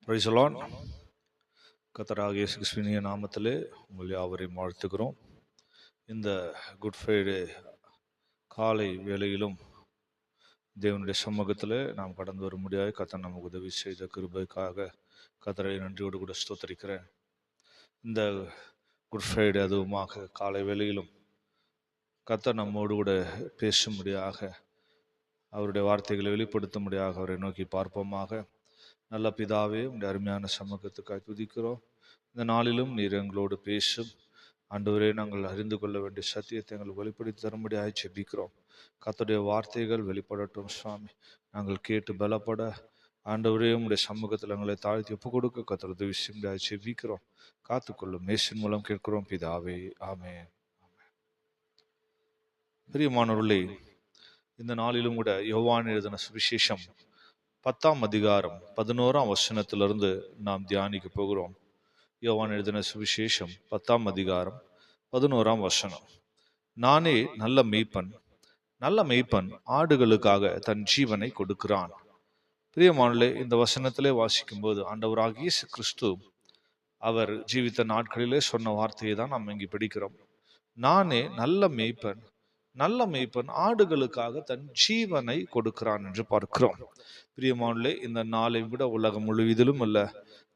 Praise the Lord. கர்த்தராகிய இயேசு கிறிஸ்துவின் நாமத்திலே உங்கள் யாவரையும் வாழ்த்துகிறோம். இந்த குட் ஃப்ரைடே காலை வேளையிலும் தேவனுடைய சமூகத்தில் நாம் கடந்து வர முடியாது. கர்த்தர் நமக்கு உதவி செய்த கிருபைக்காக கர்த்தரை நன்றியோடு கூட ஸ்தோத்தரிக்கிறேன். இந்த குட் ஃப்ரைடே அதுவுமாக காலை வேளையிலும் கர்த்தர் நம்மோடு கூட பேசும்படியாக, அவருடைய வார்த்தைகளை வெளிப்படுத்தும்படியாக அவரை நோக்கி பார்ப்போமாக. நல்ல பிதாவே, உடைய அருமையான சமூகத்துக்காக துதிக்கிறோம். இந்த நாளிலும் நீர் எங்களோடு பேசும் ஆண்டவரே. நாங்கள் அறிந்து கொள்ள வேண்டிய சத்தியத்தை எங்களுக்கு வெளிப்படுத்தி தரும்படியாக ஜெபிக்கிறோம். கர்த்தருடைய வார்த்தைகள் வெளிப்படட்டும் சுவாமி. நாங்கள் கேட்டு பலப்பட ஆண்டவரே உடைய சமூகத்தில் எங்களை தாழ்த்தி ஒப்பு கொடுக்க கர்த்தர் உதவி செய்யும்படியாக ஜெபிக்கிறோம். காத்துக்கொள்ளும் மேசின் மூலம் கேட்கிறோம் பிதாவே, ஆமென். பிரியமானவர்களே, இந்த நாளிலும் கூட யோவான் எழுதின சுவிசேஷம் 10ஆம் அதிகாரம் 11ஆம் வசனத்திலிருந்து நாம் தியானிக்க போகிறோம். யோவான் எழுதின சுவிசேஷம் 10ஆம் அதிகாரம் 11ஆம் வசனம். நானே நல்ல மேய்ப்பன், நல்ல மேய்ப்பன் ஆடுகளுக்காக தன் ஜீவனை கொடுக்கிறான். பிரியமானவர்களே, இந்த வசனத்திலே வாசிக்கும் போது ஆண்டவராகிய இயேசு கிறிஸ்து அவர் ஜீவித்த நாட்களிலே சொன்ன வார்த்தையை தான் நாம் இங்கே படிக்கிறோம். நானே நல்ல மேய்ப்பன், நல்ல மேய்ப்பன் ஆடுகளுக்காக தன் ஜீவனை கொடுக்கிறான் என்று பார்க்கிறோம். பிரியமானவர்களே, இந்த நாளை விட உலகம் முழுவதிலும் உள்ள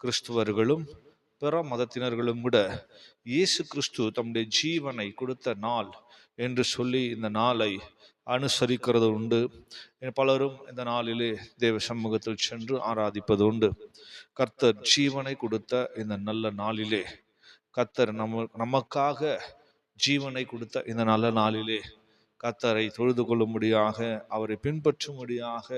கிறிஸ்துவர்களும் பிற மதத்தினர்களும் விட இயேசு கிறிஸ்து தம்முடைய ஜீவனை கொடுத்த நாள் என்று சொல்லி இந்த நாளை அனுசரிக்கிறது உண்டு. பலரும் இந்த நாளிலே தேவ சமூகத்தில் சென்று ஆராதிப்பது உண்டு. கர்த்தர் ஜீவனை கொடுத்த இந்த நல்ல நாளிலே, கர்த்தர் நமக்காக ஜீவனை கொடுத்த இந்த நல்ல நாளிலே கர்த்தரை தொழுது கொள்ளும்படியாக, அவரை பின்பற்றும்படியாக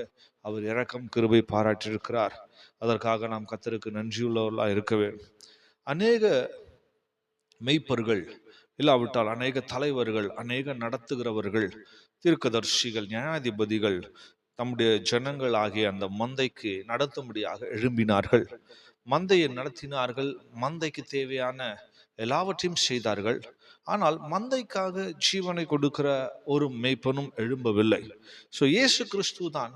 அவர் இரக்கம் கிருபை பாராட்டியிருக்கிறார். அதற்காக நாம் கர்த்தருக்கு நன்றியுள்ளவர்களாக இருக்க வேண்டும். அநேக மெய்ப்பர்கள் இல்லாவிட்டால் அநேக தலைவர்கள், அநேக நடத்துகிறவர்கள், தீர்க்கதரிசிகள், நியாயாதிபதிகள் தம்முடைய ஜனங்கள் ஆகிய அந்த மந்தைக்கு நடத்தும்படியாக எழும்பினார்கள். மந்தையை நடத்தினார்கள். மந்தைக்கு தேவையான எல்லாவற்றையும் செய்தார்கள். ஆனால் மந்தைக்காக ஜீவனை கொடுக்கிற ஒரு மேய்ப்பனும் எழும்பவில்லை. இயேசு கிறிஸ்து தான்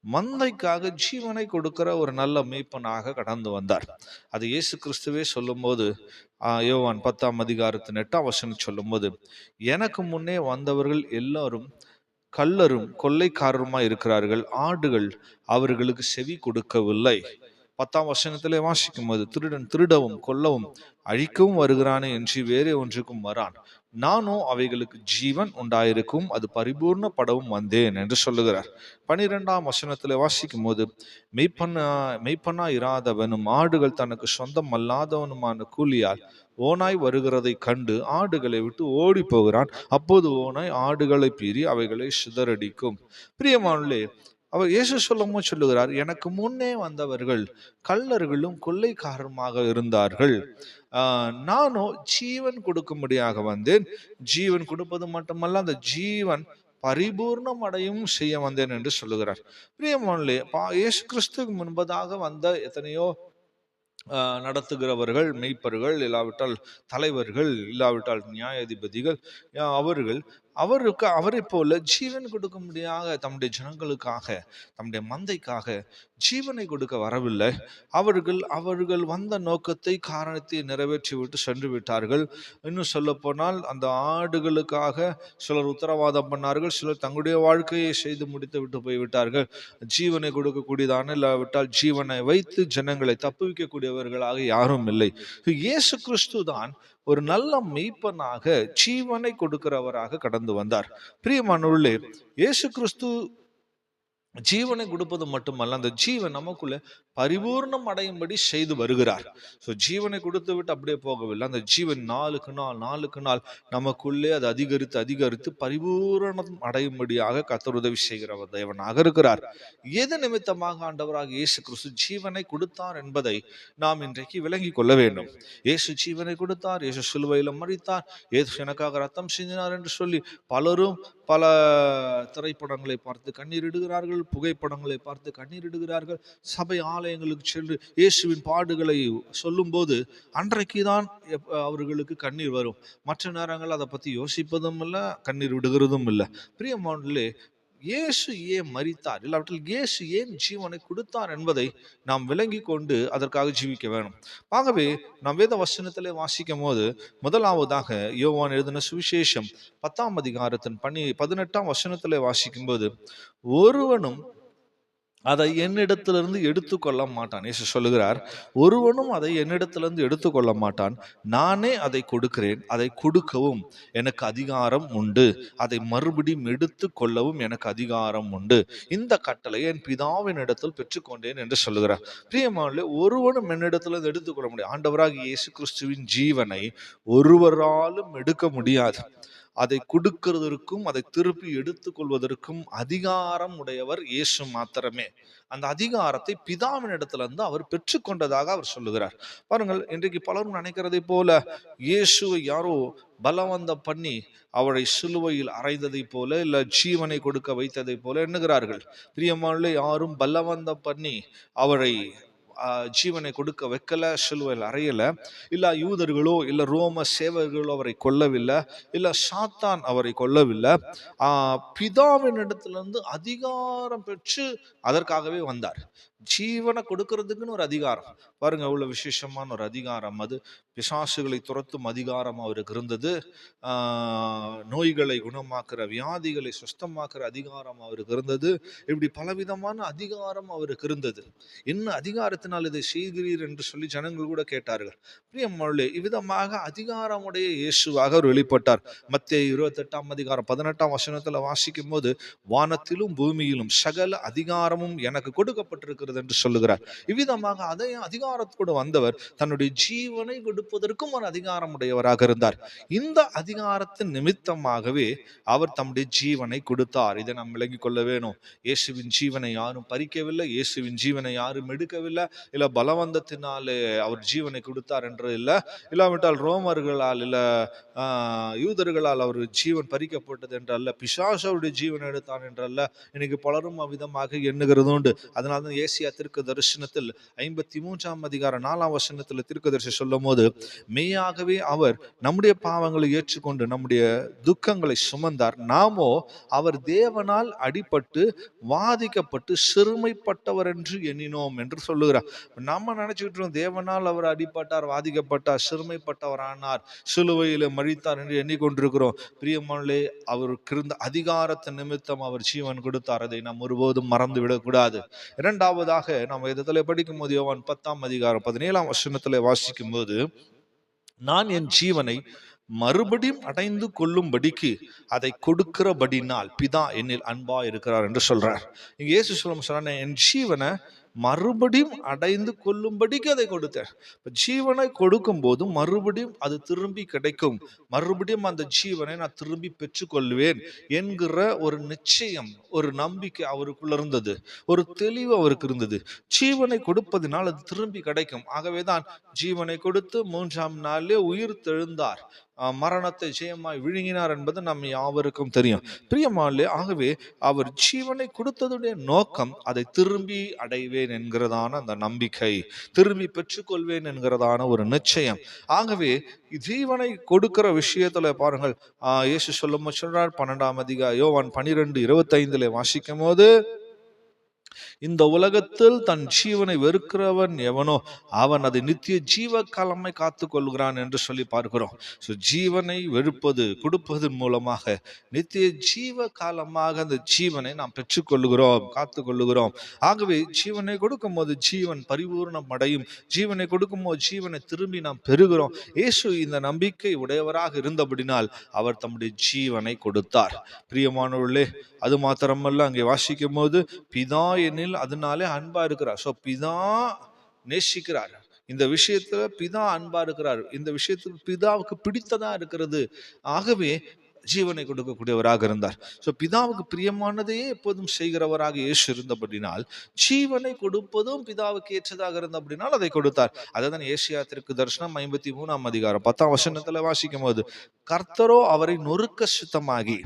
மந்தைக்காக ஜீவனை கொடுக்கிற ஒரு நல்ல மேய்ப்பனாக கடந்து வந்தார். அது இயேசு கிறிஸ்துவே சொல்லும் போது, யோவான் 10ஆம் அதிகாரத்தின் 8ஆம் வசனம் சொல்லும் போது, எனக்கு முன்னே வந்தவர்கள் எல்லாரும் கள்ளரும் கொள்ளைக்காரருமாய் இருக்கிறார்கள், ஆடுகள் அவர்களுக்கு செவி கொடுக்கவில்லை. 10ஆம் வசனத்திலே வாசிக்கும் போது, திருடன் திருடவும் கொல்லவும் அழிக்கவும் வருகிறானே என்று வேறே ஒன்றுக்கும் வரான், நானோ அவைகளுக்கு ஜீவன் உண்டாயிருக்கும் அது பரிபூர்ணப்படவும் வந்தேன் என்று சொல்லுகிறார். 12ஆம் வசனத்திலே வாசிக்கும் போது, மெய்ப்பனா இராதவனும் ஆடுகள் தனக்கு சொந்தம் அல்லாதவனுமான கூலியால் ஓனாய் வருகிறதை கண்டு ஆடுகளை விட்டு ஓடி போகிறான். அப்போது ஓனாய் ஆடுகளை பீறி அவைகளை சிதறடிக்கும். பிரியமானவர்களே, அவர் இயேசு சொல்லும்போது சொல்லுகிறார், எனக்கு முன்னே வந்தவர்கள் கள்ளர்களும் கொள்ளைக்காரருமாக இருந்தார்கள், நானோ ஜீவன் கொடுக்கும்படியாக வந்தேன். ஜீவன் கொடுப்பது மட்டுமல்ல, அந்த ஜீவன் பரிபூர்ணம் அடையும் செய்ய வந்தேன் என்று சொல்லுகிறார். பிரியமானவர்களே, இயேசு கிறிஸ்துவுக்கு முன்பதாக வந்த எத்தனையோ நடத்துகிறவர்கள், மெய்ப்பர்கள், இல்லாவிட்டால் தலைவர்கள், இல்லாவிட்டால் நியாயாதிபதிகள், அவரை போல ஜீவன் கொடுக்கும்படியாக தம்முடைய ஜனங்களுக்காக, தம்முடைய மந்தைக்காக ஜீவனை கொடுக்க வரவில்லை. அவர்கள் வந்த நோக்கத்தை, காரணத்தை நிறைவேற்றி விட்டு சென்று விட்டார்கள். இன்னும் சொல்ல போனால், அந்த ஆடுகளுக்காக சிலர் உத்தரவாதம் பண்ணார்கள், சிலர் தங்களுடைய வாழ்க்கையை செய்து முடித்து விட்டு போய்விட்டார்கள். ஜீவனை கொடுக்கக்கூடியதான, இல்லாவிட்டால் ஜீவனை வைத்து ஜனங்களை தப்புவிக்கக்கூடியவர்களாக யாரும் இல்லை. இயேசு கிறிஸ்து தான் ஒரு நல்ல மெய்ப்பனாக ஜீவனை கொடுக்கிறவராக கடந்து வந்தார். பிரியமானவர்களே, இயேசு கிறிஸ்து ஜீவனை கொடுப்பது மட்டுமல்ல, அந்த ஜீவன் நமக்குள்ள பரிபூர்ணம் அடையும்படி செய்து வருகிறார். ஜீவனை கொடுத்து விட்டு அப்படியே போகவில்லை. அந்த ஜீவன் நாளுக்கு நாள் நமக்குள்ளே அது அதிகரித்து பரிபூரணம் அடையும்படியாக கர்த்தர் உதவி செய்கிறவர் தேவனாக இருக்கிறார். எது நிமித்தமாக ஆண்டவராக இயேசு கிறிஸ்து ஜீவனை கொடுத்தார் என்பதை நாம் இன்றைக்கு விளங்கி கொள்ள வேண்டும். இயேசு ஜீவனை கொடுத்தார், இயேசு சிலுவையில் மரித்தார், இயேசு எனக்காக ரத்தம் சிந்தினார் என்று சொல்லி பலரும் பல திரைப்படங்களை பார்த்து கண்ணீரிடுகிறார்கள், புகைப்படங்களை பார்த்து கண்ணீரிடுகிறார்கள். சபை ஆலயங்களுக்கு சென்று இயேசுவின் பாடுகளை சொல்லும் போது அன்றைக்கு தான் அவர்களுக்கு கண்ணீர் வரும். மற்ற நேரங்கள் அதை பற்றி யோசிப்பதும் இல்லை, கண்ணீர் விடுகிறதும் இல்லை. பிரியமானவர்களே, இயேசு ஏன் மரித்தார், இல்லாவிட்டால் இயேசு ஏன் ஜீவனை கொடுத்தார் என்பதை நாம் விளங்கி கொண்டு அதற்காக ஜீவிக்க வேணும். ஆகவே நாம் வேத வசனத்திலே வாசிக்கும் போது முதலாவதாக யோவான் எழுதின சுவிசேஷம் 10ஆம் அதிகாரத்தின் 18ஆம் வசனத்திலே வாசிக்கும் போது, ஒருவனும் அதை என்னிடத்திலிருந்து எடுத்துக்கொள்ள மாட்டான். இயேசு சொல்லுகிறார், ஒருவனும் அதை என்னிடத்திலிருந்து எடுத்துக்கொள்ள மாட்டான், நானே அதை கொடுக்கிறேன், அதை கொடுக்கவும் எனக்கு அதிகாரம் உண்டு, அதை மறுபடியும் எடுத்து கொள்ளவும் எனக்கு அதிகாரம் உண்டு, இந்த கட்டளை என் பிதாவின் இடத்தில் பெற்றுக்கொண்டேன் என்று சொல்லுகிறார். பிரியமானவர்களே, ஒருவனும் என்னிடத்திலிருந்து எடுத்துக்கொள்ள முடியாது. ஆண்டவராகிய இயேசு கிறிஸ்துவின் ஜீவனை ஒருவராலும் எடுக்க முடியாது. அதை கொடுக்கிறதற்கும் அதை திருப்பி எடுத்துக்கொள்வதற்கும் அதிகாரம் உடையவர் இயேசு மாத்திரமே. அந்த அதிகாரத்தை பிதாவின் இடத்துல இருந்து அவர் பெற்றுக்கொண்டதாக அவர் சொல்லுகிறார். பாருங்கள், இன்றைக்கு பலரும் நினைக்கிறதை போல இயேசுவை யாரோ பலவந்தம் பண்ணி அவரை சிலுவையில் அறைந்ததை போல, இல்ல ஜீவனை கொடுக்க வைத்ததை போல எண்ணுகிறார்கள். பிரியமானவர்களே, யாரும் பலவந்தம் பண்ணி அவரை ஜீவனை கொடுக்க வைக்கல, சிலுவையில் அறையல. இல்ல யூதர்களோ இல்ல ரோம சேவர்களோ அவரை கொல்லவில்லை, இல்ல சாத்தான் அவரை கொல்லவில்லை. பிதாவின் இடத்திலிருந்து அதிகாரம் பெற்று அதற்காகவே வந்தார். ஜீவனை கொடுக்கறதுக்குன்னு ஒரு அதிகாரம். பாருங்க, அவ்வளவு விசேஷமான ஒரு அதிகாரம் அது. பிசாசுகளை துரத்தும் அதிகாரம் அவருக்கு இருந்தது. நோய்களை குணமாக்குற, வியாதிகளை சுத்தமாக்குற அதிகாரம் அவருக்கு இருந்தது. இப்படி பலவிதமான அதிகாரம் அவருக்கு இருந்தது. என்ன அதிகாரத்தினால் இதை செய்கிறீர் என்று சொல்லி ஜனங்கள் கூட கேட்டார்கள். பிரியமானவர்களே, இவ்விதமாக அதிகாரமுடைய இயேசுவாக அவர் வெளிப்பட்டார். மத்தேயு 28ஆம் அதிகாரம் 18ஆம் வசனத்துல வாசிக்கும் போது, வானத்திலும் பூமியிலும் சகல அதிகாரமும் எனக்கு கொடுக்கப்பட்டிருக்கிறது என்று சொல்லுகிறார். இவ்விதமாக அதே அதிகாரத்தோடு வந்தவர் தன்னுடைய ஜீவனை கொடுப்பதற்கும் ஒரு அதிகாரம் உடையவராக இருந்தார். இந்த அதிகாரத்தின் நிமித்தமாகவே அவர் தம்முடைய ஜீவனை கொடுத்தார். இதை நாம் விளங்கிக் கொள்ள வேணும். இயேசுவின் ஜீவனை யாரும் பறிக்கவில்லை, இயேசுவின் ஜீவனை யாரும் எடுக்கவில்லை. இல்ல பலவந்தத்தினாலே அவர் ஜீவனை கொடுத்தார் என்று இல்லை, இல்லாவிட்டால் ரோமர்களால் இல்ல யூதர்களால் அவர் ஜீவன் பறிக்கப்பட்டது என்றல்ல, பிசாசு அவருடைய ஜீவனை எடுத்தான் என்றல்ல. இன்னைக்கு பலரும் அவ்விதமாக எண்ணுகிறது உண்டு. அதனால்தான் ஏசியா தீர்க்க தரிசனத்தில் 53ஆம் அதிகாரம் 4ஆம் வசனத்தில் தீர்க்கதரிசி சொல்லும் போது, மெய்யாகவே அவர் நம்முடைய பாவங்களை ஏற்றுக்கொண்டு நம்முடைய துக்கங்களை சுமந்தார், நாமோ அவர் தேவனால் அடிபட்டு வாதிக்கப்பட்டு சிறுமைப்பட்டவர் என்று எண்ணினோம் என்று சொல்லுகிறார். நம்ம நினைச்சுக்கிட்டு தேவனால் அவர் அடிபட்டார், வாதிக்கப்பட்டார், சிறுமைப்பட்டவர் ஆனார், சிலுவையில மரித்தார் என்று எண்ணிக்கொண்டிருக்கிறோம். பிரியமானவர்களே, அவருக்கு இருந்த அதிகாரத்தின் நிமித்தம் அவர் ஜீவன் கொடுத்தார். அதை நாம் ஒருபோதும் மறந்து விடக்கூடாது. இரண்டாவதாக நாம் வேதத்திலே படிக்கும் போது யோவான் 10ஆம் அதிகாரம் 17ஆம் வசனத்திலே வாசிக்கும் போது, நான் என் ஜீவனை மறுபடியும் அடைந்து கொள்ளும்படிக்கு அதை கொடுக்கிறபடினால் பிதா என்னில் அன்பா இருக்கிறார் என்று சொல்றார். இங்க இயேசு சொல்ல, என் ஜீவனை மறுபடியும் அடைந்து கொள்ளும்படிக்கு அதை கொடுத்தார். ஜீவனை கொடுக்கும் போது மறுபடியும் அது திரும்பி கிடைக்கும், மறுபடியும் அந்த ஜீவனை நான் திரும்பி பெற்றுக்கொள்வேன் என்கிற ஒரு நிச்சயம், ஒரு நம்பிக்கை அவருக்குள்ள இருந்தது, ஒரு தெளிவு அவருக்கு இருந்தது. ஜீவனை கொடுப்பதினால் அது திரும்பி கிடைக்கும். ஆகவேதான் ஜீவனை கொடுத்து 3ஆம் நாளிலே உயிர் தெழுந்தார், மரணத்தை ஜெயமாய் விழுங்கினார் என்பது நம்ம யாவருக்கும் தெரியும். பிரியமானவர்களே, ஆகவே அவர் ஜீவனை கொடுத்ததுடைய நோக்கம் அதை திரும்பி அடைவேன் என்கிறதான அந்த நம்பிக்கை, திரும்பி பெற்றுக்கொள்வேன் என்கிறதான ஒரு நிச்சயம். ஆகவே ஜீவனை கொடுக்கிற விஷயத்துல பாருங்கள், இயேசு சொல்றார் 12ஆம் அதிகாரம் யோவான் 12:25 வாசிக்கும் போது, இந்த உலகத்தில் தன் ஜீவனை வெறுக்கிறவன் எவனோ அவன் அதை நித்திய ஜீவ காலமை காத்து கொள்கிறான் என்று சொல்லி பார்க்கிறோம். ஜீவனை வெறுப்பது கொடுப்பதன் மூலமாக நித்திய ஜீவ காலமாக அந்த ஜீவனை நாம் பெற்றுக்கொள்ளுகிறோம், காத்து கொள்ளுகிறோம். ஆகவே ஜீவனை கொடுக்கும் போது ஜீவன் பரிபூர்ணம் அடையும், ஜீவனை கொடுக்கும் போது ஜீவனை திரும்பி நாம் பெறுகிறோம். இயேசு இந்த நம்பிக்கை உடையவராக இருந்தபடினால் அவர் தம்முடைய ஜீவனை கொடுத்தார். பிரியமானவர்களே, அது மாத்திரமல்ல, அங்கே வாசிக்கும் போது பிதா என்னில் அதனாலே அன்பா இருக்கிறார். சோ பிதா நேசிக்கிறார், இந்த விஷயத்துல பிதா அன்பா இருக்கிறார், இந்த விஷயத்துக்கு பிதாவுக்கு பிடித்ததா இருக்கிறது. ஆகவே ஜீவனை கொடுக்கக்கூடியவராக இருந்தார். சோ பிதாவுக்கு பிரியமானதையே எப்போதும் செய்கிறவராக இயேசு இருந்தபடினால் ஜீவனை கொடுப்பதும் பிதாவுக்கு ஏற்றதாக இருந்தபடினால் அதை கொடுத்தார். அதான் ஏசியா தீர்க்க தரிசனம் 53ஆம் அதிகாரம் 10ஆம் வசனத்துல வாசிக்கும் போது, கர்த்தரோ அவரை நொறுக்க சுத்தமாகி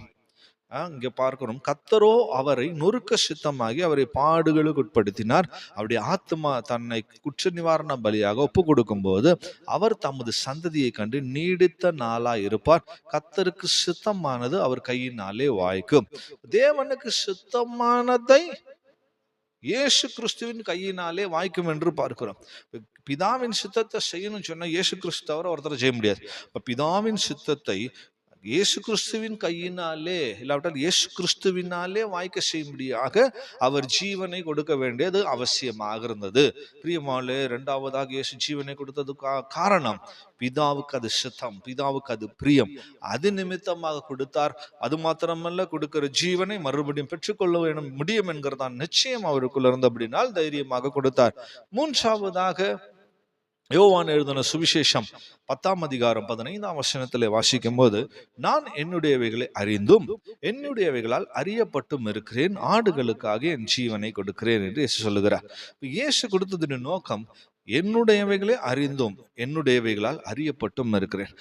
இங்க பார்க்கிறோம், கர்த்தரோ அவரை நொறுக்க சித்தமாகி அவரை பாடுகளுக்கு உட்படுத்தினார். அவருடைய ஆத்மா தன்னை குற்ற நிவாரண பலியாக ஒப்பு கொடுக்கும் போது அவர் தமது சந்ததியை கண்டு நீடித்த நாளாய் இருப்பார். கர்த்தருக்கு சித்தமானது அவர் கையினாலே வாய்க்கும். தேவனுக்கு சித்தமானதை இயேசு கிறிஸ்துவின் கையினாலே வாய்க்கும் என்று பார்க்கிறோம். பிதாவின் சித்தத்தை செய்யணும்னு சொன்னா இயேசு கிறிஸ்து தவிர ஒருத்தரை செய்ய முடியாது. இப்ப பிதாவின் சித்தத்தை இயேசு கிறிஸ்துவின் கையினாலே, இல்லாவிட்டால் இயேசு கிறிஸ்துவினாலே வாய்க்க செய்யும்படியாக அவர் ஜீவனை கொடுக்க வேண்டியது அவசியமாக இருந்தது. பிரியமானே, இரண்டாவதாக இயேசு ஜீவனை கொடுத்ததுக்கு காரணம் பிதாவுக்கு அது சித்தம், பிதாவுக்கு அது பிரியம். அது நிமித்தமாக கொடுத்தார். அது மாத்திரமல்ல, கொடுக்கிற ஜீவனை மறுபடியும் பெற்றுக்கொள்ள வேணும் முடியும் என்கிறதான் நிச்சயம் அவருக்குள்ள இருந்த அப்படினால் தைரியமாக கொடுத்தார். மூன்றாவதாக யோவான் எழுதின சுவிசேஷம் 10:15 வாசிக்கும் போது, நான் என்னுடையவைகளை அறிந்தும் என்னுடையவைகளால் அறியப்பட்டும் இருக்கிறேன், ஆடுகளுக்காக என் ஜீவனை கொடுக்கிறேன் என்று இயேசு சொல்லுகிறார். இயேசு கொடுத்ததின் நோக்கம், என்னுடையவைகளை அறிந்தும் என்னுடையவைகளால் அறியப்பட்டும் இருக்கிறேன்.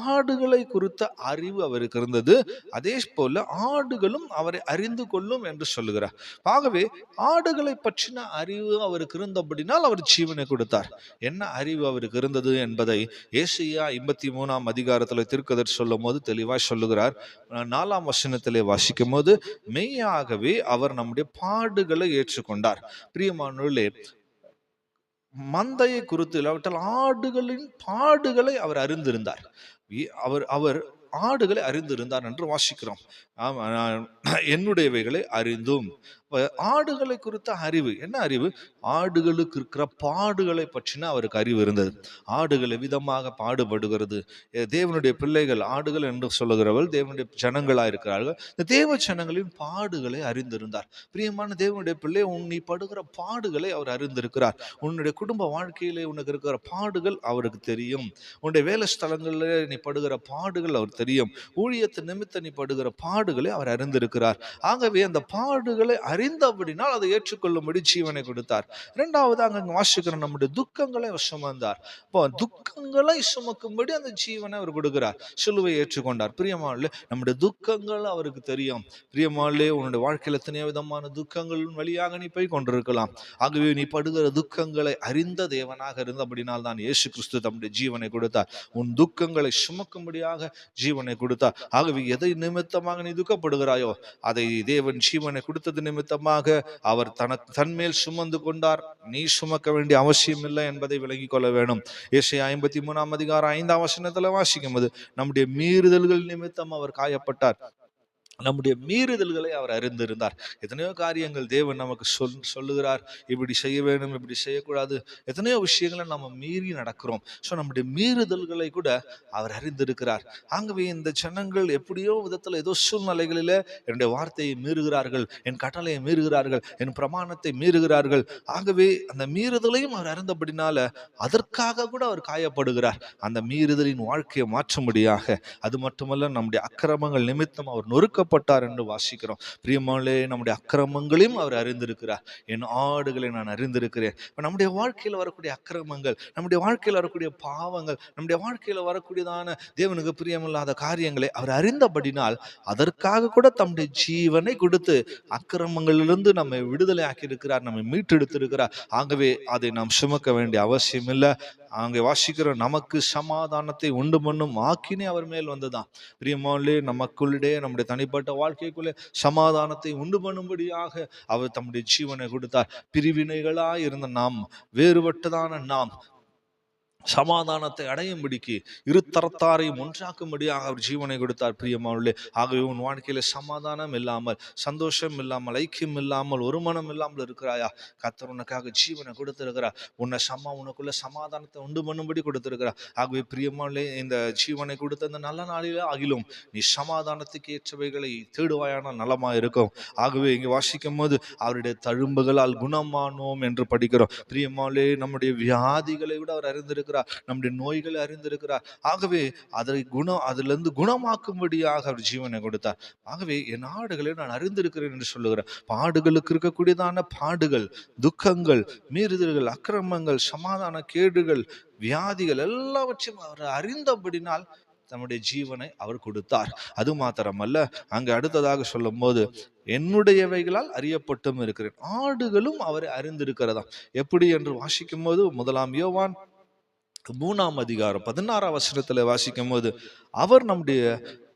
ஆடுகளை குறித்த அறிவு அவருக்கு இருந்தது. அதே போல ஆடுகளும் அவரை அறிந்து கொள்ளும் என்று சொல்லுகிறார். ஆகவே ஆடுகளை பற்றின அறிவு அவருக்கு இருந்தபடினால் அவர் ஜீவனை கொடுத்தார். என்ன அறிவு அவருக்கு இருந்தது என்பதை ஏசாயா 53 தீர்க்கதரிசி சொல்லும் போது தெளிவாய் சொல்லுகிறார். 4 வாசிக்கும் போது, மெய்யாகவே அவர் நம்முடைய பாடுகளை ஏற்றுக்கொண்டார். பிரியமானவர்களே, மந்தையை குறித்து இல்லாவிட்டால் ஆடுகளின் பாடுகளை அவர் அறிந்திருந்தார். அவர் அவர் ஆடுகளை அறிந்திருந்தார் என்று வாசிக்கிறோம். என்னுடையவைகளை அறிந்தும். ஆடுகளை குறித்த அறிவு என்ன அறிவு? ஆடுகளுக்கு இருக்கிற பாடுகளை பற்றின அவருக்கு அறிவு இருந்தது. ஆடுகள் எவ்விதமாக பாடுபடுகிறது. தேவனுடைய பிள்ளைகள், ஆடுகள் என்று சொல்லுகிறவர்கள் தேவனுடைய ஜனங்களா இருக்கிறார்கள். இந்த தேவ ஜனங்களின் பாடுகளை அறிந்திருந்தார். பிரியமான தேவனுடைய பிள்ளை, நீ படுகிற பாடுகளை அவர் அறிந்திருக்கிறார். உன்னுடைய குடும்ப வாழ்க்கையிலே உனக்கு இருக்கிற பாடுகள் அவருக்கு தெரியும். உன்னுடைய வேலை ஸ்தலங்களில் நீ படுகிற பாடுகள் அவர் தெரியும். ஊழியத்து நிமித்த நீ படுகிற பாடுகளை அவர் அறிந்திருக்கிறார். ஆகவே அந்த பாடுகளை அறிந்தபடினால் அதை ஏற்றுக்கொள்ளும்படி ஜீவனை கொடுத்தார். இரண்டாவது, அங்க வாசிக்கிற நம்முடைய துக்கங்களை அவர் சுமந்தார். இப்போ துக்கங்களை சுமக்கும்படி அந்த ஜீவனை அவர் கொடுக்கிறார். சிலுவை ஏற்றுக்கொண்டார். பிரியமானே, நம்முடைய துக்கங்கள் அவருக்கு தெரியும். பிரியமானே, உன்னுடைய வாழ்க்கையில் எத்தனையோ விதமான துக்கங்களின் வழியாக நீ போய் கொண்டிருக்கலாம். ஆகவே நீ படுகிற துக்கங்களை அறிந்த தேவனாக இருந்தபடினால் தான் இயேசு கிறிஸ்து தம்முடைய ஜீவனை கொடுத்தார். உன் துக்கங்களை சுமக்கும்படியாக ஜீவனை கொடுத்தார். ஆகவே எதை நிமித்தமாக நீ துக்கப்படுகிறாயோ அதை தேவன் ஜீவனை கொடுத்தது நிமித்தமாக அவர் தன்மேல் சுமந்து கொண்டார். நீ சுமக்க வேண்டிய அவசியம் இல்லை என்பதை விளங்கிக் கொள்ள வேணும். ஏசாயா 53:5 வாசிக்கும் போது, நம்முடைய மீறுதல்கள் நிமித்தம் அவர் காயப்பட்டார். நம்முடைய மீறுதல்களை அவர் அறிந்திருந்தார். எத்தனையோ காரியங்கள் தேவன் நமக்கு சொல்லுகிறார், இப்படி செய்ய வேண்டும், இப்படி செய்யக்கூடாது. எத்தனையோ விஷயங்களை நம்ம மீறி நடக்கிறோம். ஸோ நம்முடைய மீறுதல்களை கூட அவர் அறிந்திருக்கிறார். ஆகவே இந்த ஜனங்கள் எப்படியோ விதத்தில் ஏதோ சூழ்நிலைகளில் என்னுடைய வார்த்தையை மீறுகிறார்கள், என் கட்டளையை மீறுகிறார்கள், என் பிரமாணத்தை மீறுகிறார்கள். ஆகவே அந்த மீறுதலையும் அவர் அறிந்தபடினால அதற்காக கூட அவர் காயப்படுகிறார். அந்த மீறுதலின் வாழ்க்கையை மாற்றும்படியாக. அது மட்டுமல்ல, நம்முடைய அக்கிரமங்கள் நிமித்தம் அவர் நொறுக்க என்று வாசிக்கிறோம். பிரியமானே, நம்முடைய அக்கிரமங்களையும் அவர் அறிந்திருக்கிறார். என் ஆடுகளை நான் அறிந்திருக்கிறேன். நம்முடைய வாழ்க்கையில் வரக்கூடிய அக்கிரமங்கள், நம்முடைய வாழ்க்கையில் வரக்கூடிய பாவங்கள், நம்முடைய வாழ்க்கையில் வரக்கூடியதான தேவனுக்கு பிரியமில்லாத காரியங்களை அவர் அறிந்தபடினால் அதற்காக கூட தம்முடைய ஜீவனை கொடுத்து அக்கிரமங்களிலிருந்து நம்மை விடுதலை ஆக்கி இருக்கிறார், நம்மை மீட்டெடுத்திருக்கிறார். ஆகவே அதை நாம் சுமக்க வேண்டிய அவசியம் இல்லை. அங்கே வாசிக்கிற நமக்கு சமாதானத்தை உண்டு பண்ணும் ஆக்கினே அவர் மேல் வந்ததான். பிரியமானே, நமக்குள்ளே நம்முடைய தனிப்பட்ட வாழ்க்கைக்குள்ளே சமாதானத்தை உண்டு பண்ணும்படியாக அவர் தம்முடைய ஜீவனை கொடுத்தார். பிரிவினைகளாய் இருந்த நாம், வேறுபட்டதான நாம் சமாதானத்தை அடையும்படிக்கு இரு தரத்தாரையும் ஒன்றாக்கும்படியாக அவர் ஜீவனை கொடுத்தார். பிரியமானவர்களே, ஆகவே உன் வாழ்க்கையில சமாதானம் இல்லாமல், சந்தோஷம் இல்லாமல், ஐக்கியம் இல்லாமல், ஒரு மனம் இல்லாமல் இருக்கிறாயா? கர்த்தர் உனக்காக ஜீவனை கொடுத்திருக்கிறார். உனக்குள்ள சமாதானத்தை உண்டு பண்ணும்படி கொடுத்திருக்கிறார். ஆகவே பிரியமானவர்களே, இந்த ஜீவனை கொடுத்த இந்த நல்ல நாளில ஆகிலும் நீ சமாதானத்துக்கு ஏற்றவைகளை தேடுவாயான நலமா இருக்கும். ஆகவே இங்கே வாசிக்கும் போது அவருடைய தழும்புகளால் குணமானோம் என்று படிக்கிறோம். பிரியமானவர்களே, நம்முடைய வியாதிகளை விட அவர் அறிந்திருக்கிறார், நம்முடைய நோய்களை அறிந்திருக்கிறார். ஆகவே அதிலிருந்து குணமாக்கும்படியாக அவர் ஜீவனை கொடுத்தார். ஆகவே என் ஆடுகளை நான் அறிந்திருக்கிறேன் என்று சொல்லுகிறார். பாடுகளுக்கு இருக்கக்கூடியதான பாடுகள், துக்கங்கள், மீறுதல்கள், அக்கிரமங்கள், சமாதான கேடுகள், வியாதிகள் எல்லாவற்றையும் அவர் அறிந்தபடினால் தன்னுடைய ஜீவனை அவர் கொடுத்தார். அது மாத்திரமல்ல, அங்கு அடுத்ததாக சொல்லும் போது என்னுடையவைகளால் அறியப்பட்டும் இருக்கிறேன், ஆடுகளும் அவரை அறிந்திருக்கிறதா. எப்படி என்று வாசிக்கும் போது 1 யோவான் 3 16 வசனத்துல வாசிக்கும் போது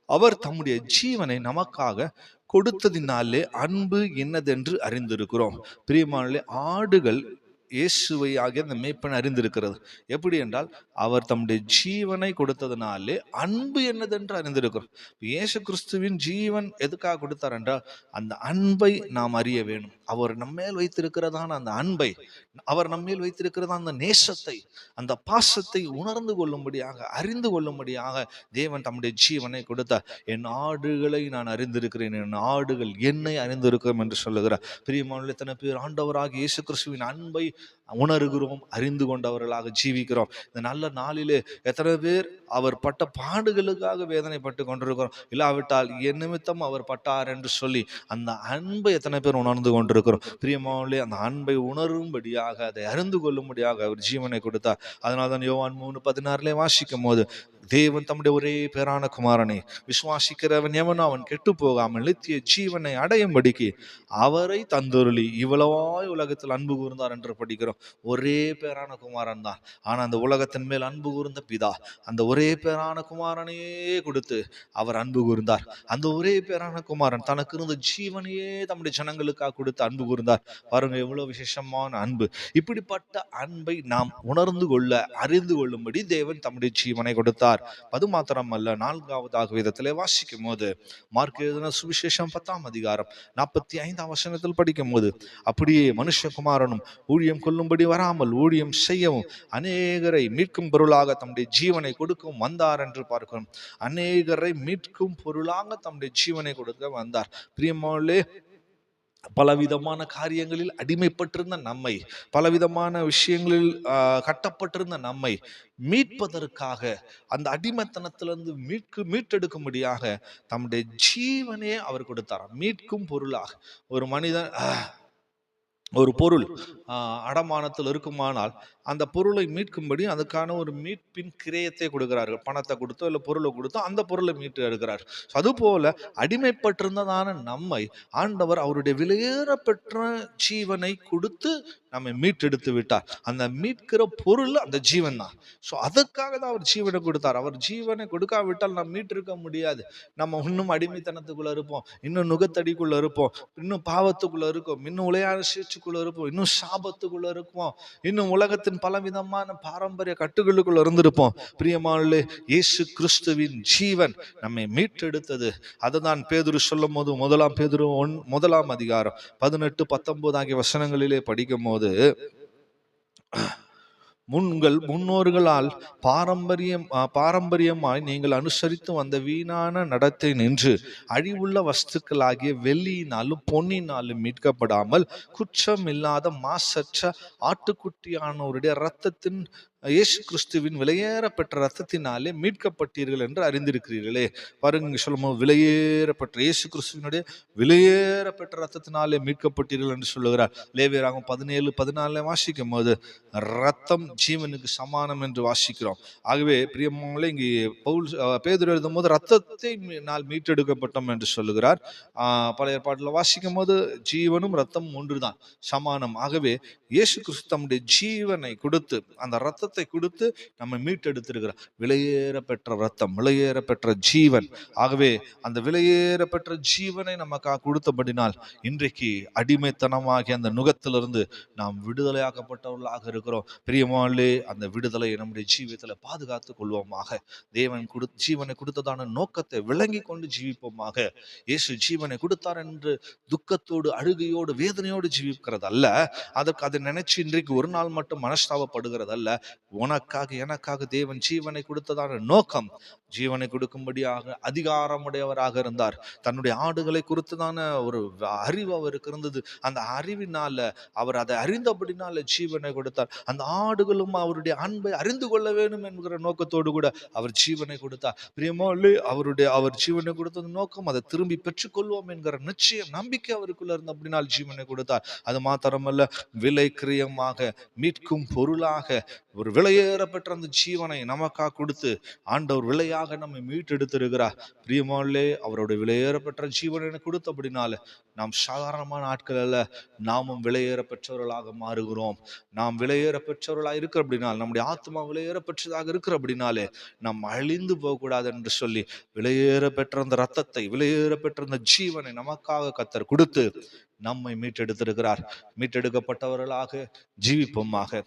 அவர் தம்முடைய ஜீவனை நமக்காக கொடுத்ததினாலே அன்பு என்னதென்று அறிந்திருக்கிறோம். பிரியமானவர்களே, ஆடுகள் இயேசுவை ஆகிய அந்த மேய்ப்பன் அறிந்திருக்கிறது. எப்படி என்றால், அவர் தம்முடைய ஜீவனை கொடுத்ததினாலே அன்பு என்னதென்று அறிந்திருக்கிறோம். இயேசு கிறிஸ்துவின் ஜீவன் எதுக்காக கொடுத்தார் என்றால், அந்த அன்பை நாம் அறிய வேணும். அவர் நம்மேல் வைத்திருக்கிறதான அந்த அன்பை, அவர் நம்மேல் வைத்திருக்கிறதான அந்த நேசத்தை, அந்த பாசத்தை உணர்ந்து கொள்ளும்படியாக, அறிந்து கொள்ளும்படியாக தேவன் தம்முடைய ஜீவனை கொடுத்தார். என் ஆடுகளை நான் அறிந்திருக்கிறேன், என் ஆடுகள் என்னை அறிந்திருக்கிறோம் என்று சொல்லுகிறார். பிரியமானவர்களே, எத்தனை பேர் ஆண்டவராகிய இயேசு கிறிஸ்துவின் அன்பை உணர்கிறோம், அறிந்து கொண்டவர்களாக ஜீவிக்கிறோம். இந்த நல்ல நாளிலே எத்தனை பேர் அவர் பட்ட பாடுகளுக்காக வேதனைப்பட்டு கொண்டிருக்கிறோம், இல்லாவிட்டால் என் நிமித்தம் அவர் பட்டார் என்று சொல்லி அந்த அன்பை எத்தனை பேர் உணர்ந்து கொண்டிருக்கிறோம். பிரியமானவர்களே, அந்த அன்பை உணரும்படியாக, அதை அறிந்து கொள்ளும்படியாக அவர் ஜீவனை கொடுத்தார். அதனால்தான் யோவான் 3:16 வாசிக்கும் போது, தேவன் தம்முடைய ஒரே பேரான குமாரனை விசுவாசிக்கிறவன் எவனோ அவன் கெட்டு போகாமல் நித்திய ஜீவனை அடையும்படிக்கு அவரை தந்தருளி இவ்வளவாய் உலகத்தில் அன்பு கூர்ந்தார் என்று படிக்கிறோம். ஒரே பேரான குமாரன் தான். ஆனா அந்த உலகத்தின் மேல் அன்பு கூர்ந்த பிதா அந்த ஒரே பேரான குமாரனையே கொடுத்து அவர் அன்பு கூர்ந்தார். அந்த ஒரே பேரான குமாரன் தனக்கு இருந்த ஜீவனையே தம்முடைய ஜனங்களுக்காக கொடுத்து அன்பு கூர்ந்தார். பாருங்க, எவ்வளவு விசேஷமான அன்பு. இப்படிப்பட்ட அன்பை நாம் உணர்ந்து கொள்ள, அறிந்து கொள்ளும்படி தேவன் தம்முடைய ஜீவனை கொடுத்தார். அது மாத்திரமல்ல, 4வது வேதத்திலே வாசிக்கும் போது, மார்க் எழுதின சுவிசேஷம் 10 45 வசனத்தில் படிக்கும் போது, அப்படியே மனுஷகுமாரனும் ஊழியம் கொள்ளும்படி வராமல் ஊழியம் செய்யவும் அநேகரை மீட்கும் பொருளாக தம்முடைய ஜீவனை கொடுக்கும் வந்தார் என்று பார்க்கிறோம். அநேகரை மீட்கும் பொருளாக தம்முடைய ஜீவனை கொடுக்க வந்தார். பிரியமானவர்களே, பலவிதமான காரியங்களில் அடிமைப்பட்டிருந்த நம்மை, பலவிதமான விஷயங்களில் கட்டப்பட்டிருந்த நம்மை மீட்பதற்காக, அந்த அடிமைத்தனத்திலிருந்து மீட்டெடுக்கும்படியாக தம்முடைய ஜீவனே அவர் கொடுத்தார். மீட்கும் பொருளாக. ஒரு மனிதன், ஒரு பொருள் அடமானத்தில் இருக்குமானால் அந்த பொருளை மீட்கும்படி அதுக்கான ஒரு மீட்பின் கிரயத்தை கொடுக்கிறார்கள். பணத்தை கொடுத்தோ இல்லை பொருளை கொடுத்தோ அந்த பொருளை மீட்டு எடுக்கிறார். அதுபோல அடிமைப்பட்டிருந்ததான நம்மை ஆண்டவர் அவருடைய விலையேற பெற்ற ஜீவனை கொடுத்து நம்மை மீட்டெடுத்து விட்டார். அந்த மீட்கிற பொருள் அந்த ஜீவன் தான். ஸோ அதுக்காக தான் அவர் ஜீவனை கொடுத்தார். அவர் ஜீவனை கொடுக்காவிட்டால் நாம் மீட்டிருக்க முடியாது. நம்ம இன்னும் அடிமைத்தனத்துக்குள்ள இருப்போம், இன்னும் நுகத்தடிக்குள்ள இருப்போம், இன்னும் பாவத்துக்குள்ள இருக்கும், இன்னும் உளையாத சீச்சுக்குள்ள இருப்போம், இன்னும் சாபத்துக்குள்ள இருப்போம், இன்னும் உலகத்தின் பலவிதமான பாரம்பரிய கட்டுகளுக்குள்ள இருந்திருப்போம். பிரியமானவர்களே, இயேசு கிறிஸ்துவின் ஜீவன் நம்மை மீட்டெடுத்தது. அதுதான் பேதுரு சொல்லும் போது 1 பேதுரு 1 18 19 ஆகிய வசனங்களிலே படிக்கும் போது, உங்கள் முன்னோர்களால் பாரம்பரியமாய் நீங்கள் அனுசரித்து வந்த வீணான நடத்தை நின்று அழிவுள்ள வஸ்துக்களாகிய வெள்ளியினாலும் பொன்னினாலும் மீட்கப்படாமல் குற்றம் இல்லாத மாசற்ற ஆட்டுக்குட்டியானவருடைய இரத்தத்தின், இயேசு கிறிஸ்துவின் விலையேற பெற்ற ரத்தத்தினாலே மீட்கப்பட்டீர்கள் என்று அறிந்திருக்கிறீர்களே. பாருங்க, சொல்லும் விலையேறப்பட்ட இயேசு கிறிஸ்துவினுடைய விலையேற பெற்ற ரத்தத்தினாலே மீட்கப்பட்டீர்கள் என்று சொல்லுகிறார். லேவியராகமம் 17:14 வாசிக்கும் போது, ரத்தம் ஜீவனுக்கு சமானம் என்று வாசிக்கிறோம். ஆகவே பிரியமானவர்களே, இங்கே பேதுரு எழுதும் போது ரத்தத்தை நாள் மீட்டெடுக்கப்பட்டோம் என்று சொல்லுகிறார். பழைய ஏற்பாட்டில் வாசிக்கும் போது ஜீவனும் ரத்தம் ஒன்றுதான், சமானம். ஆகவே இயேசு கிறிஸ்து தம்முடைய ஜீவனை கொடுத்து, அந்த ரத்தத்தை கொடுத்து நம்ம மீட்டெடுத்திருக்கிறார். விலையேற பெற்ற ரத்தம், விலையேற பெற்ற ஜீவன். ஆகவே அந்த விலையேற பெற்ற ஜீவனை நமக்காக கொடுத்தபடினால் இன்றைக்கு அடிமைத்தனமாகிய அந்த நுகத்திலிருந்து நாம் விடுதலையாக்கப்பட்டவர்களாக இருக்கிறோம். பிரியமானவர்களே, அந்த விடுதலையை நம்முடைய ஜீவியத்தில் பாதுகாத்துக் கொள்வோமாக. தேவன் ஜீவனை கொடுத்ததான நோக்கத்தை விளங்கி கொண்டு ஜீவிப்போமாக. இயேசு ஜீவனை கொடுத்தார் என்று துக்கத்தோடு, அழுகையோடு, வேதனையோடு ஜீவிக்கிறது அல்ல. அதற்கு அதை நினைச்சு இன்றைக்கு ஒரு நாள் மட்டும் மனஸ்தாபப்படுகிறது அல்ல. உனக்காக, எனக்காக தேவன் ஜீவனை கொடுத்ததான நோக்கம், ஜீவனை கொடுக்கும்படியாக அதிகாரமுடையவராக இருந்தார். தன்னுடைய ஆடுகளை குறித்துதான ஒரு அறிவு அவருக்கு இருந்தது. அந்த அறிவினால, அவர் அதை அறிந்தபடினால ஜீவனை கொடுத்தார். அந்த ஆடுகள் நாங்களும் அவருடைய அன்பை அறிந்து கொள்ள வேண்டும் என்கிற நோக்கத்தோடு கூட அவர் ஜீவனை கொடுத்தார். பிரியமானவர்களே, அவர் ஜீவனை கொடுத்த நோக்கம் அதை திரும்பி பெற்றுக்கொள்வோம் என்கிற நிச்சயம் நம்பிக்கை அவருக்குள்ள இருந்து அப்படினால் ஜீவனை கொடுத்தார். அது மாத்திரமல்ல, விலை கிரியமாக மீட்கும் பொருளாக ஒரு விலையேற பெற்ற அந்த ஜீவனை நமக்காக கொடுத்து ஆண்டவர் விலையாக நம்மை மீட்டெடுத்திருக்கிறார். பிரியமானவர்களே, அவருடைய விலையேற பெற்ற ஜீவனை கொடுத்தபடினால நாம் சாதாரணமான ஆட்கள் அல்ல, நாமும் விலையேற பெற்றவர்களாக மாறுகிறோம். நாம் விலையேற பெற்றவர்களாக இருக்கிற அப்படினால், நம்முடைய ஆத்மா விலையேற பெற்றதாக இருக்கிற அப்படினாலே நாம் அழிந்து போகக்கூடாது என்று சொல்லி விலையேற பெற்ற அந்த ரத்தத்தை, விலையேற பெற்ற அந்த ஜீவனை நமக்காக கர்த்தர் கொடுத்து நம்மை மீட்டெடுத்திருக்கிறார். மீட்டெடுக்கப்பட்டவர்களாக ஜீவிப்போமாக,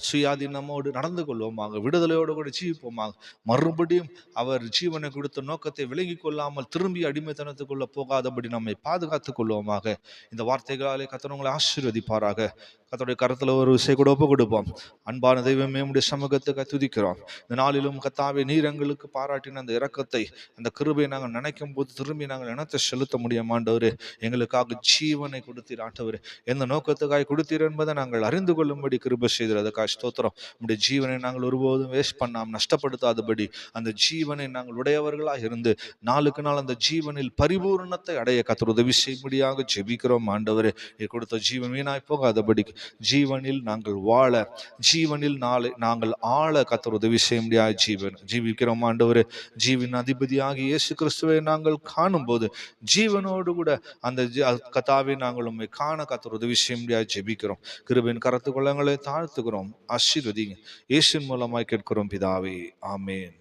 சுயாதீனமோடு நடந்து கொள்வோமாக, விடுதலையோடு கூட ஜீவிப்போமாக. மறுபடியும் அவர் ஜீவனை கொடுத்த நோக்கத்தை விலகி கொள்ளாமல் திரும்பி அடிமைத்தனத்துக்குள்ள போகாதபடி நம்மை பாதுகாத்துக் கொள்வோமாக. இந்த வார்த்தைகளாலே கர்த்தர் உங்களை ஆசீர்வதிப்பாராக. கர்த்தருடைய கருத்துல ஒரு விஷயம் கூட ஒப்பு கொடுப்போம். அன்பான தெய்வமே, உம்முடைய சமூகத்துக்கு துதிக்கிறோம். இந்த நாளிலும் கர்த்தாவே, நீர் எங்களுக்கு பாராட்டின அந்த இரக்கத்தை, அந்த கிருபையை நாங்கள் நினைக்கும் போது திரும்பி நாங்கள் இனத்தை செலுத்த முடியும். ஆண்டவரே, எங்களுக்காக ஜீவனை கொடுத்தீர். ஆண்டவரே, எந்த நோக்கத்துக்காக கொடுத்தீர் என்பதை நாங்கள் அறிந்து கொள்ளும்படி கிருபை செய்தீர். அதுக்காக ஸ்தோத்திரம். உம்முடைய ஜீவனை நாங்கள் ஒருபோதும் வேஸ்ட் பண்ணாமல், நஷ்டப்படுத்தாதபடி அந்த ஜீவனை நாங்கள் உடையவர்களாக இருந்து நாளுக்கு நாள் அந்த ஜீவனில் பரிபூர்ணத்தை அடைய கர்த்தர் உதவி செய்யும்படியாக ஜெபிக்கிறோம். ஆண்டவரே, நீர் கொடுத்த ஜீவன் வீணாய் போகாதபடி ஜீவனில் நாங்கள் வாழ, ஜீவனில் நாங்கள் ஆள கர்த்தர் உதவி செய்ய முடியாது ஜீவிக்கிறோம். ஆண்டவரே, ஜீவன் அதிபதியாகி இயேசு கிறிஸ்துவை நாங்கள் காணும் போது ஜீவனோடு கூட அந்த கர்த்தாவை நாங்கள் உம்மை காண கர்த்தர் உதவி செய்ய முடியாது ஜெபிக்கிறோம். கிருபையின் கரத்துக்குள்ளங்களை தாழ்த்துகிறோம். ஆசீர்வதிங்க. இயேசுவின் மூலமாய் கேட்கிறோம் பிதாவே, ஆமென்.